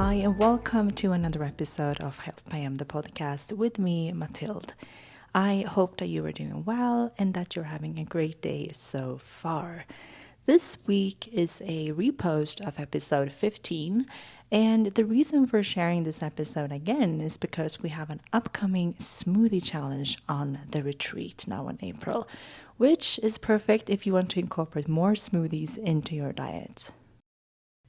Hi, and welcome to another episode of Health by M, the podcast with me, Mathilde. I hope that you are doing well and that you're having a great day so far. This week is a repost of episode 15, and the reason for sharing this episode again is because we have an upcoming smoothie challenge on the retreat now in April, which is perfect if you want to incorporate more smoothies into your diet.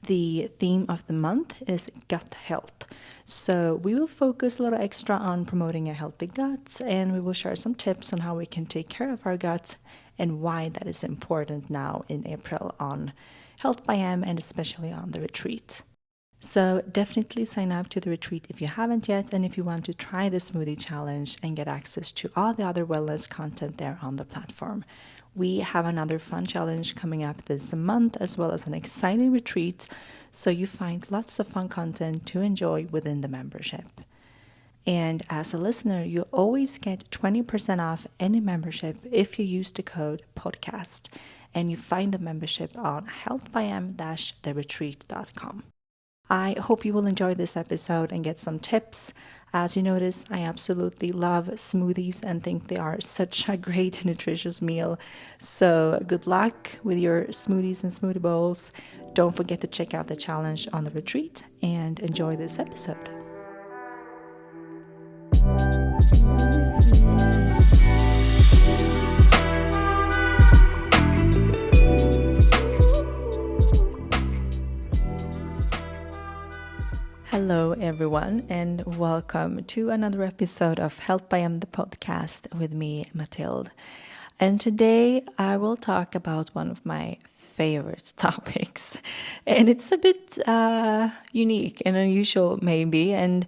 The theme of the month is gut health. So we will focus a little extra on promoting a healthy gut, and we will share some tips on how we can take care of our gut and why that is important now in April on Health by M and especially on the retreat. So definitely sign up to the retreat if you haven't yet, and if you want to try the smoothie challenge and get access to all the other wellness content there on the platform. We have another fun challenge coming up this month, as well as an exciting retreat, so you find lots of fun content to enjoy within the membership. And as a listener, you always get 20% off any membership if you use the code podcast, and you find the membership on healthbym-theretreat.com. I hope you will enjoy this episode and get some tips. As you notice, I absolutely love smoothies and think they are such a great nutritious meal. So good luck with your smoothies and smoothie bowls. Don't forget to check out the challenge on the retreat and enjoy this episode. Hello, everyone, and welcome to another episode of Health by M, the podcast with me, Mathilde. And today I will talk about one of my favorite topics, and it's a bit unique and unusual, maybe. And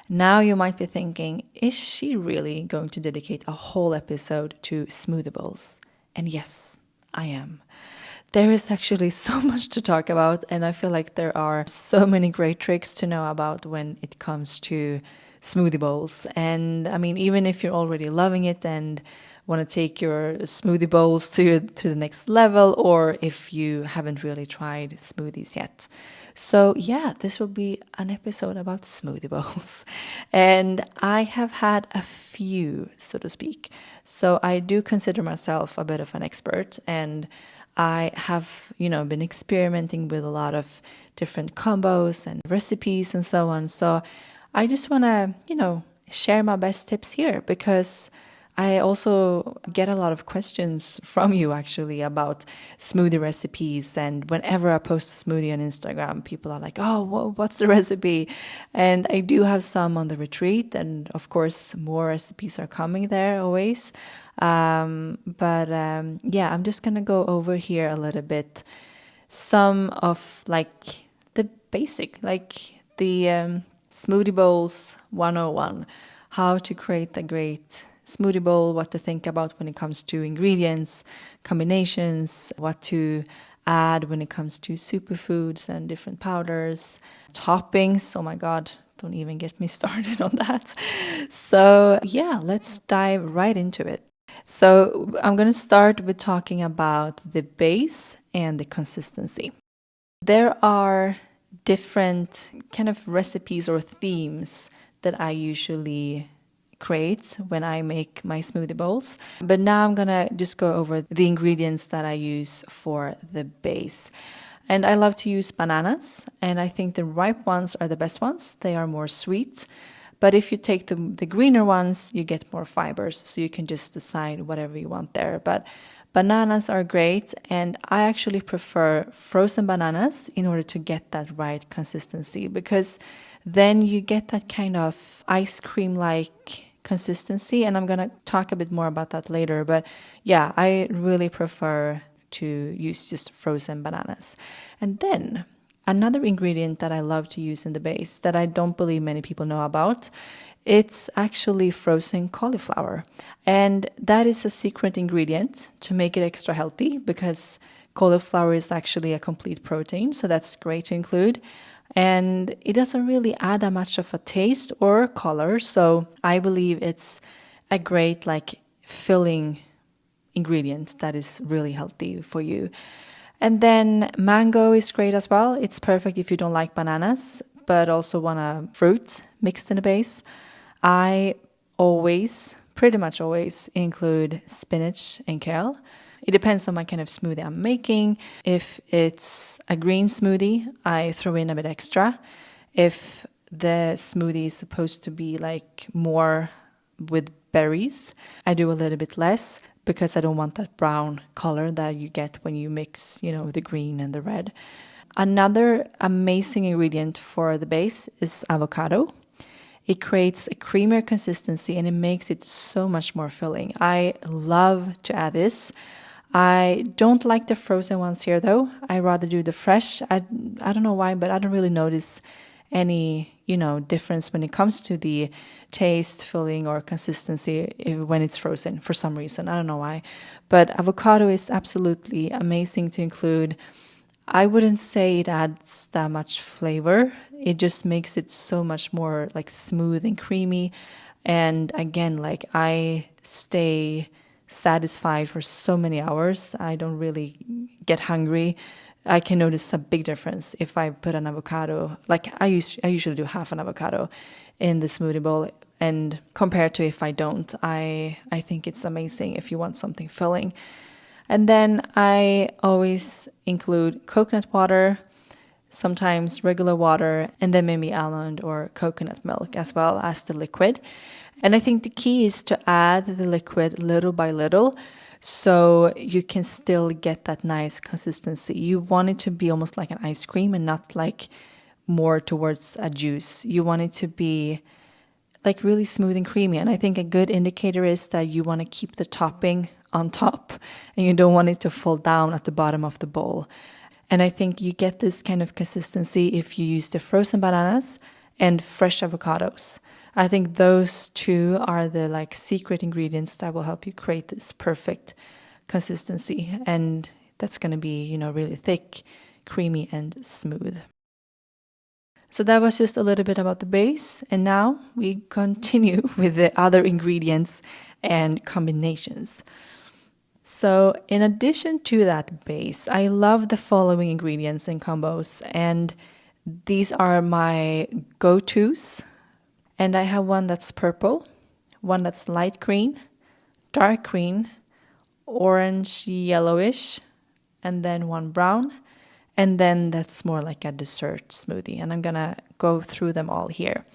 now you might be thinking, is she really going to dedicate a whole episode to smoothie bowls? And yes, I am. There is actually so much to talk about, and I feel like there are so many great tricks to know about when it comes to smoothie bowls. And I mean, even if you're already loving it and want to take your smoothie bowls to the next level, or if you haven't really tried smoothies yet. So yeah, this will be an episode about smoothie bowls. And I have had a few, so to speak. So I do consider myself a bit of an expert, and I have, been experimenting with a lot of different combos and recipes and so on. So I just want to, share my best tips here, because I also get a lot of questions from you actually about smoothie recipes. And whenever I post a smoothie on Instagram, people are like, oh, what's the recipe? And I do have some on the retreat. And of course, more recipes are coming there always. I'm just going to go over here a little bit. Some of the basic, the smoothie bowls 101, how to create a great smoothie bowl, what to think about when it comes to ingredients, combinations, what to add when it comes to superfoods and different powders, toppings. Oh my God, don't even get me started on that. So yeah, let's dive right into it. So I'm going to start with talking about the base and the consistency. There are different kind of recipes or themes that I usually create when I make my smoothie bowls. But now I'm going to just go over the ingredients that I use for the base. And I love to use bananas, and I think the ripe ones are the best ones. They are more sweet. But if you take the greener ones, you get more fibers, so you can just decide whatever you want there. But bananas are great, and I actually prefer frozen bananas in order to get that right consistency, because then you get that kind of ice cream-like consistency, and I'm going to talk a bit more about that later. But yeah, I really prefer to use just frozen bananas. And then another ingredient that I love to use in the base that I don't believe many people know about, it's actually frozen cauliflower. And that is a secret ingredient to make it extra healthy, because cauliflower is actually a complete protein, so that's great to include. And it doesn't really add that much of a taste or color, so I believe it's a great filling ingredient that is really healthy for you. And then mango is great as well. It's perfect if you don't like bananas, but also want a fruit mixed in the base, I pretty much always include spinach and kale. It depends on what kind of smoothie I'm making. If it's a green smoothie, I throw in a bit extra. If the smoothie is supposed to be like more with berries, I do a little bit less because I don't want that brown color that you get when you mix, the green and the red. Another amazing ingredient for the base is avocado. It creates a creamier consistency and it makes it so much more filling. I love to add this. I don't like the frozen ones here though. I rather do the fresh. I don't know why, but I don't really notice any, difference when it comes to the taste, filling, or consistency when it's frozen for some reason. I don't know why. But avocado is absolutely amazing to include. I wouldn't say it adds that much flavor. It just makes it so much more like smooth and creamy. And again, like I stay satisfied for so many hours. I don't really get hungry. I can notice a big difference if I put an avocado. Like I usually do half an avocado in the smoothie bowl, and compared to if I don't, I think it's amazing if you want something filling. And then I always include coconut water, sometimes regular water, and then maybe almond or coconut milk as well as the liquid. And I think the key is to add the liquid little by little so you can still get that nice consistency. You want it to be almost like an ice cream and not like more towards a juice. You want it to be like really smooth and creamy. And I think a good indicator is that you want to keep the topping on top and you don't want it to fall down at the bottom of the bowl. And I think you get this kind of consistency if you use the frozen bananas and fresh avocados. I think those two are the like secret ingredients that will help you create this perfect consistency. And that's going to be, really thick, creamy, and smooth. So that was just a little bit about the base. And now we continue with the other ingredients and combinations. So in addition to that base, I love the following ingredients and combos. And these are my go-tos. And I have one that's purple, one that's light green, dark green, orange yellowish, and then one brown. And then that's more like a dessert smoothie. And I'm going to go through them all here.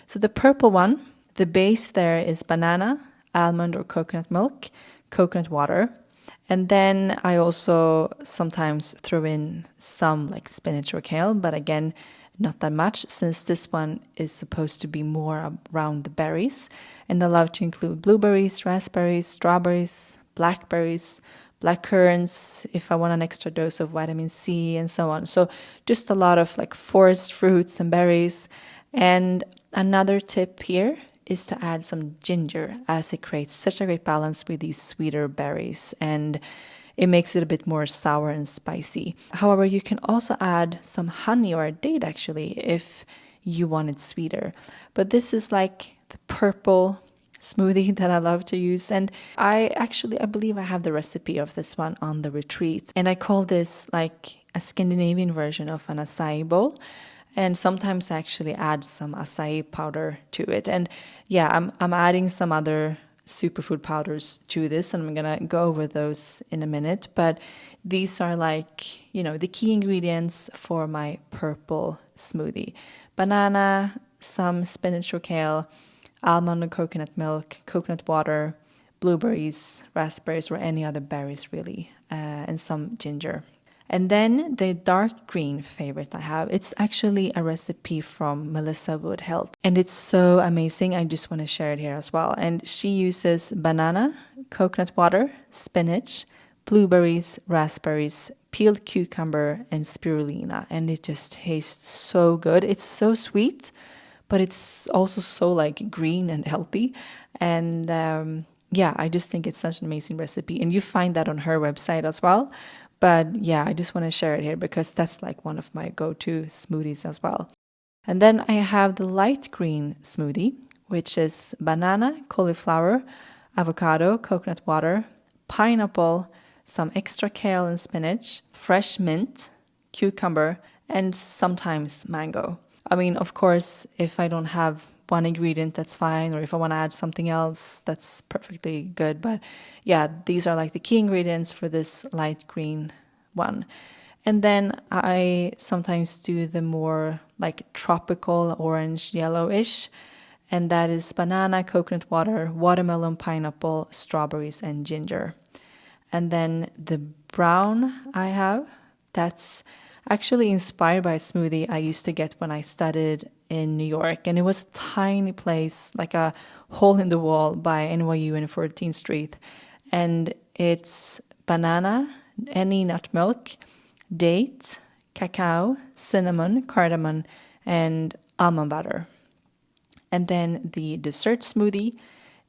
So the purple one, the base there is banana, almond or coconut milk, coconut water. And then I also sometimes throw in some like spinach or kale, but again, not that much since this one is supposed to be more around the berries. And I love to include blueberries, raspberries, strawberries, blackberries, blackcurrants, if I want an extra dose of vitamin C and so on. So just a lot of like forest fruits and berries. And another tip here is to add some ginger as it creates such a great balance with these sweeter berries and it makes it a bit more sour and spicy. However, you can also add some honey or a date actually if you want it sweeter. But this is like the purple smoothie that I love to use. And I believe I have the recipe of this one on the retreat. And I call this like a Scandinavian version of an acai bowl. And sometimes I actually add some acai powder to it. And yeah, I'm adding some other superfood powders to this, and I'm gonna go over those in a minute. But these are like, the key ingredients for my purple smoothie. Banana, some spinach or kale, almond or coconut milk, coconut water, blueberries, raspberries, or any other berries really, and some ginger. And then the dark green favorite I have, it's actually a recipe from Melissa Wood Health. And it's so amazing. I just want to share it here as well. And she uses banana, coconut water, spinach, blueberries, raspberries, peeled cucumber, and spirulina. And it just tastes so good. It's so sweet, but it's also so like green and healthy. And I just think it's such an amazing recipe. And you find that on her website as well. But yeah, I just want to share it here because that's like one of my go-to smoothies as well. And then I have the light green smoothie, which is banana, cauliflower, avocado, coconut water, pineapple, some extra kale and spinach, fresh mint, cucumber, and sometimes mango. I mean, of course, if I don't have one ingredient, that's fine. Or if I want to add something else, that's perfectly good. But yeah, these are like the key ingredients for this light green one. And then I sometimes do the more like tropical orange yellowish. And that is banana, coconut water, watermelon, pineapple, strawberries, and ginger. And then the brown I have, that's actually inspired by a smoothie I used to get when I studied in New York. And it was a tiny place, like a hole in the wall by NYU in 14th Street. And it's banana, any nut milk, date, cacao, cinnamon, cardamom, and almond butter. And then the dessert smoothie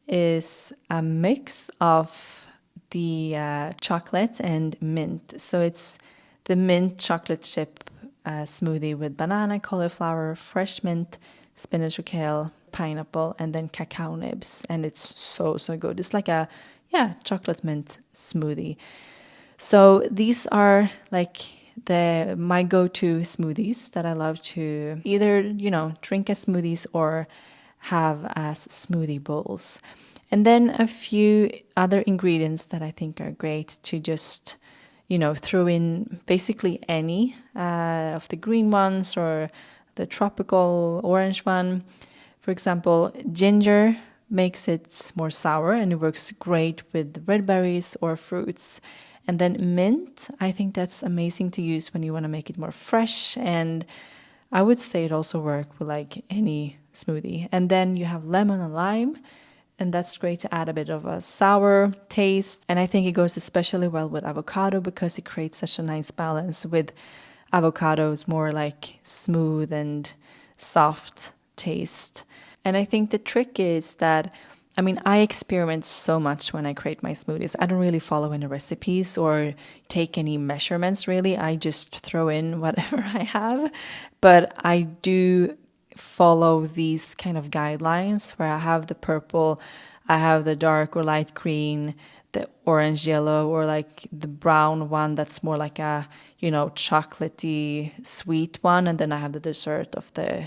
is a mix of the chocolate and mint. So it's the mint chocolate chip smoothie with banana, cauliflower, fresh mint, spinach or kale, pineapple, and then cacao nibs. And it's so, so good. It's like a, chocolate mint smoothie. So these are like my go-to smoothies that I love to either, drink as smoothies or have as smoothie bowls. And then a few other ingredients that I think are great to just, throw in basically any of the green ones or the tropical orange one. For example, ginger makes it more sour and it works great with red berries or fruits. And then mint, I think that's amazing to use when you want to make it more fresh. And I would say it also works with like any smoothie. And then you have lemon and lime. And that's great to add a bit of a sour taste. And I think it goes especially well with avocado because it creates such a nice balance with avocados, more like smooth and soft taste. And I think the trick is that, I experiment so much when I create my smoothies. I don't really follow any recipes or take any measurements, really. I just throw in whatever I have. But I do follow these kind of guidelines where I have the purple, I have the dark or light green, the orange yellow, or like the brown one that's more like a, chocolatey sweet one. And then I have the dessert of the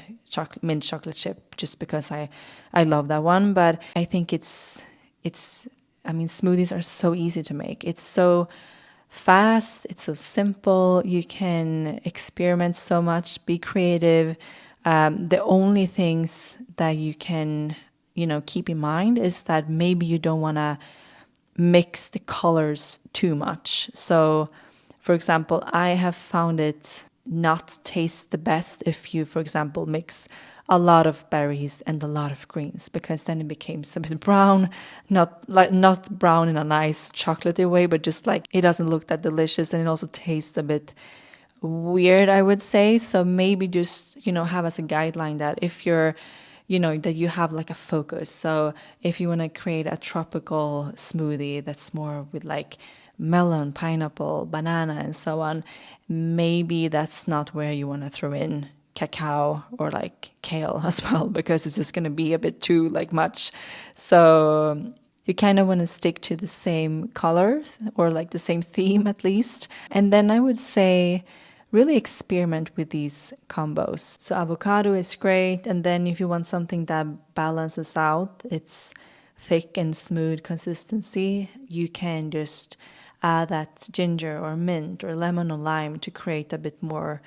mint chocolate chip just because I love that one. But I think smoothies are so easy to make. It's so fast, it's so simple. You can experiment so much, be creative. The only things that you can, keep in mind is that maybe you don't want to mix the colors too much. So, for example, I have found it not taste the best if you, for example, mix a lot of berries and a lot of greens, because then it becomes a bit brown, not brown in a nice chocolatey way, but just like it doesn't look that delicious, and it also tastes a bit weird, I would say. So maybe just, have as a guideline that if you're, that you have like a focus. So if you want to create a tropical smoothie that's more with like melon, pineapple, banana, and so on, maybe that's not where you want to throw in cacao or like kale as well, because it's just going to be a bit too like much. So you kind of want to stick to the same color or like the same theme at least. And then I would say really experiment with these combos. So avocado is great. And then if you want something that balances out, it's thick and smooth consistency, you can just add that ginger or mint or lemon or lime to create a bit more,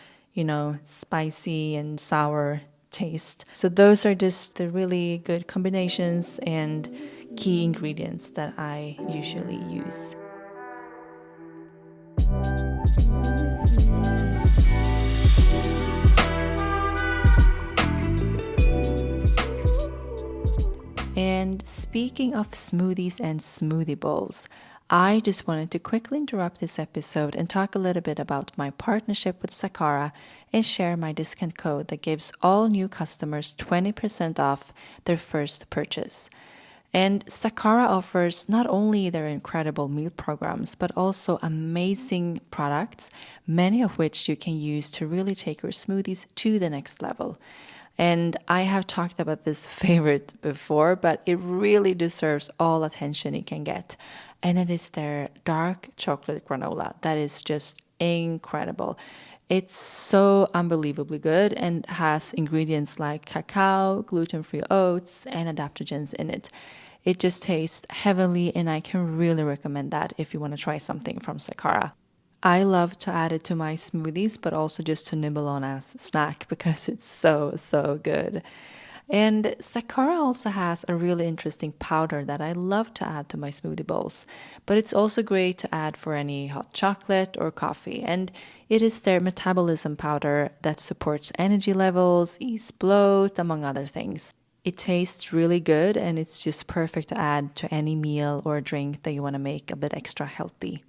spicy and sour taste. So those are just the really good combinations and key ingredients that I usually use. And speaking of smoothies and smoothie bowls, I just wanted to quickly interrupt this episode and talk a little bit about my partnership with Sakara and share my discount code that gives all new customers 20% off their first purchase. And Sakara offers not only their incredible meal programs, but also amazing products, many of which you can use to really take your smoothies to the next level. And I have talked about this favorite before, but it really deserves all attention it can get. And it is their dark chocolate granola that is just incredible. It's so unbelievably good and has ingredients like cacao, gluten-free oats, and adaptogens in it. It just tastes heavenly, and I can really recommend that if you want to try something from Sakara. I love to add it to my smoothies, but also just to nibble on as a snack because it's so, so good. And Sakara also has a really interesting powder that I love to add to my smoothie bowls, but it's also great to add for any hot chocolate or coffee. And it is their metabolism powder that supports energy levels, ease bloat, among other things. It tastes really good and it's just perfect to add to any meal or drink that you want to make a bit extra healthy.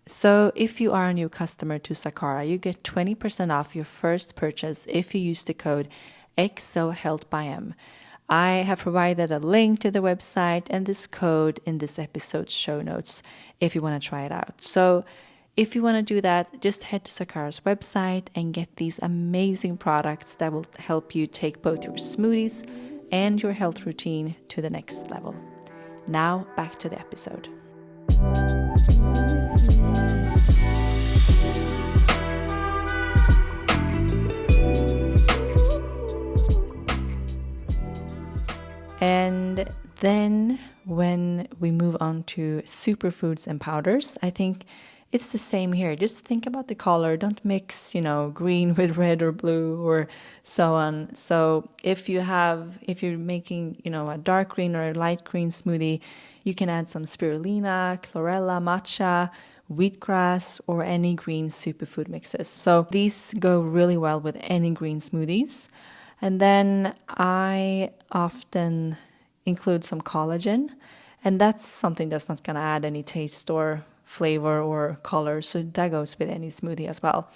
So if you are a new customer to Sakara, you get 20% off your first purchase if you use the code XOHealthByM. I have provided a link to the website and this code in this episode's show notes if you want to try it out. So if you want to do that, just head to Sakara's website and get these amazing products that will help you take both your smoothies and your health routine to the next level. Now back to the episode. And then when we move on to superfoods and powders, I think it's the same here. Just think about the color. Don't mix, green with red or blue or so on. So if you're making, a dark green or a light green smoothie, you can add some spirulina, chlorella, matcha, wheatgrass, or any green superfood mixes. So these go really well with any green smoothies. And then I often include some collagen, and that's something that's not going to add any taste or flavor or color, so that goes with any smoothie as well.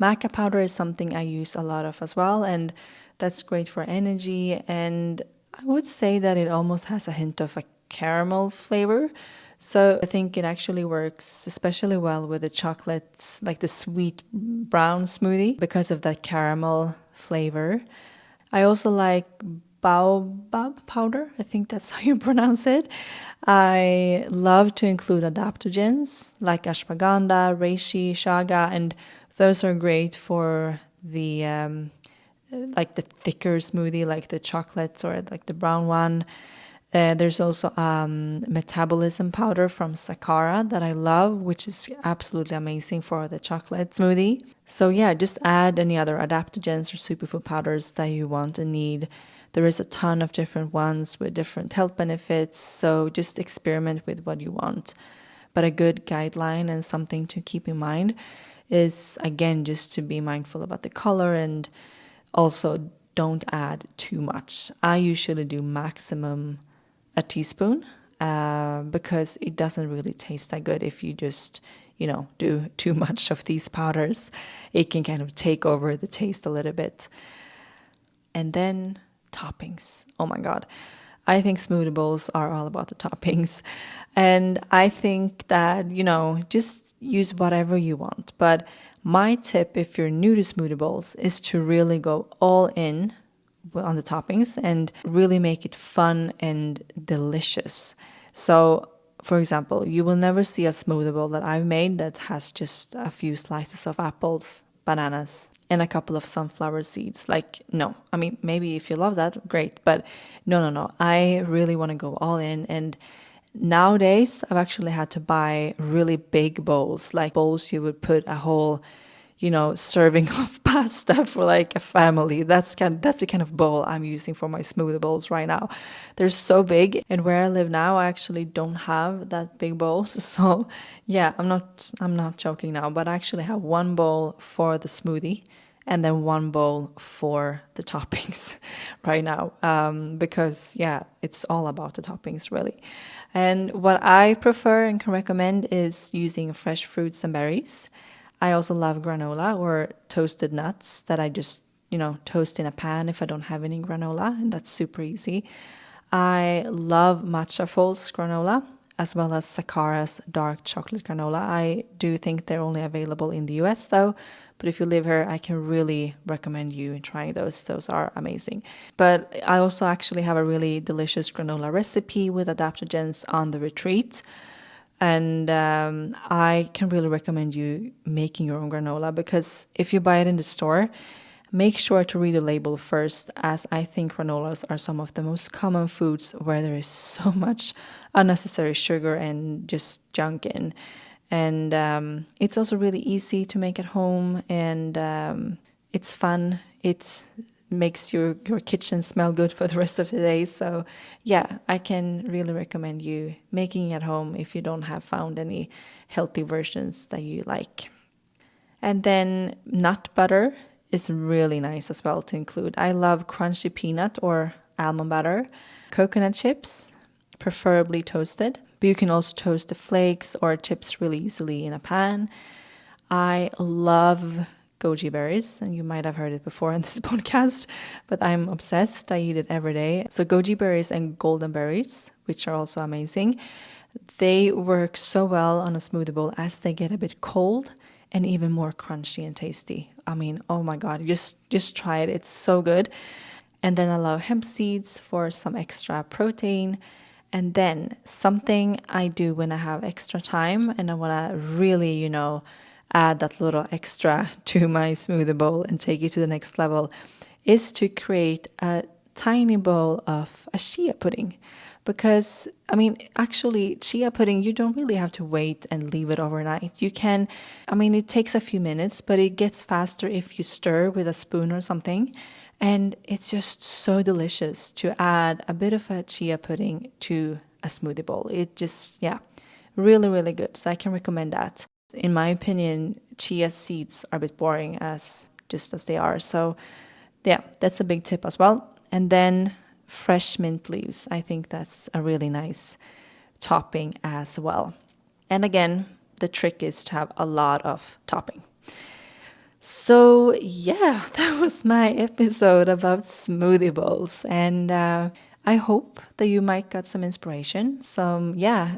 Maca powder is something I use a lot of as well, and that's great for energy, and I would say that it almost has a hint of a caramel flavor. So I think it actually works especially well with the chocolates, like the sweet brown smoothie, because of that caramel flavor. I also like baobab powder. I think that's how you pronounce it. I love to include adaptogens like ashwagandha, reishi, chaga, and those are great for the like the thicker smoothie, like the chocolates or like the brown one. There's also metabolism powder from Sakara that I love, which is absolutely amazing for the chocolate smoothie. So yeah, just add any other adaptogens or superfood powders that you want and need. There is a ton of different ones with different health benefits, so just experiment with what you want. But a good guideline and something to keep in mind is, again, just to be mindful about the color and also don't add too much. I usually do maximum a teaspoon because it doesn't really taste that good if you just, do too much of these powders. It can kind of take over the taste a little bit. And then toppings. Oh my God. I think smoothie bowls are all about the toppings. And I think that, just use whatever you want. But my tip, if you're new to smoothie bowls, is to really go all in on the toppings and really make it fun and delicious. So, for example, you will never see a smoothie bowl that I've made that has just a few slices of apples, bananas, and a couple of sunflower seeds. Like, no. I mean, maybe if you love that, great. But no. I really want to go all in. And nowadays, I've actually had to buy really big bowls, like bowls you would put a whole serving of pasta for like a family. That's the kind of bowl I'm using for my smoothie bowls right now. They're so big, and where I live now, I actually don't have that big bowls. So yeah, I'm not joking now, but I actually have one bowl for the smoothie and then one bowl for the toppings right now. Because yeah, it's all about the toppings really. And what I prefer and can recommend is using fresh fruits and berries. I also love granola or toasted nuts that I just, toast in a pan if I don't have any granola, and that's super easy. I love matcha false granola as well as Sakara's dark chocolate granola. I do think they're only available in the US though, but if you live here, I can really recommend you trying those. Those are amazing. But I also actually have a really delicious granola recipe with adaptogens on the retreat. And I can really recommend you making your own granola, because if you buy it in the store, make sure to read the label first, as I think granolas are some of the most common foods where there is so much unnecessary sugar and just junk in. And it's also really easy to make at home, and it's fun. It makes your kitchen smell good for the rest of the day. So yeah, I can really recommend you making it at home if you don't have found any healthy versions that you like. And then nut butter is really nice as well to include. I love crunchy peanut or almond butter, coconut chips, preferably toasted, but you can also toast the flakes or chips really easily in a pan. I love goji berries, and you might have heard it before in this podcast, but I'm obsessed. I eat it every day. So goji berries and golden berries, which are also amazing, they work so well on a smoothie bowl as they get a bit cold and even more crunchy and tasty. I mean, oh my God, just try it. It's so good. And then I love hemp seeds for some extra protein. And then something I do when I have extra time and I want to really, add that little extra to my smoothie bowl and take it to the next level, is to create a tiny bowl of a chia pudding. Because, I mean, actually, chia pudding, you don't really have to wait and leave it overnight. You can, I mean, it takes a few minutes, but it gets faster if you stir with a spoon or something. And it's just so delicious to add a bit of a chia pudding to a smoothie bowl. It just, yeah, really, really good. So I can recommend that. In my opinion, chia seeds are a bit boring just as they are. So yeah, that's a big tip as well. And then fresh mint leaves. I think that's a really nice topping as well. And again, the trick is to have a lot of topping. So yeah, that was my episode about smoothie bowls. And I hope that you might got some inspiration, some,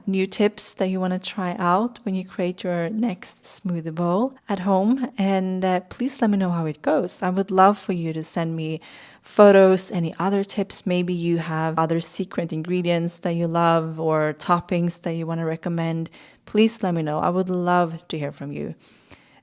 new tips that you want to try out when you create your next smoothie bowl at home. And please let me know how it goes. I would love for you to send me photos, any other tips. Maybe you have other secret ingredients that you love or toppings that you want to recommend. Please let me know. I would love to hear from you.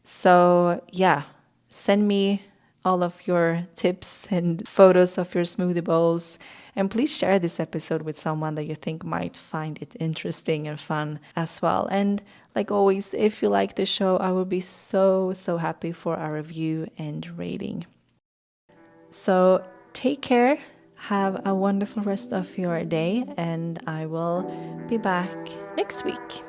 So yeah, send me all of your tips and photos of your smoothie bowls. And please share this episode with someone that you think might find it interesting and fun as well. And like always, if you like the show, I would be so, so happy for a review and rating. So take care. Have a wonderful rest of your day, and I will be back next week.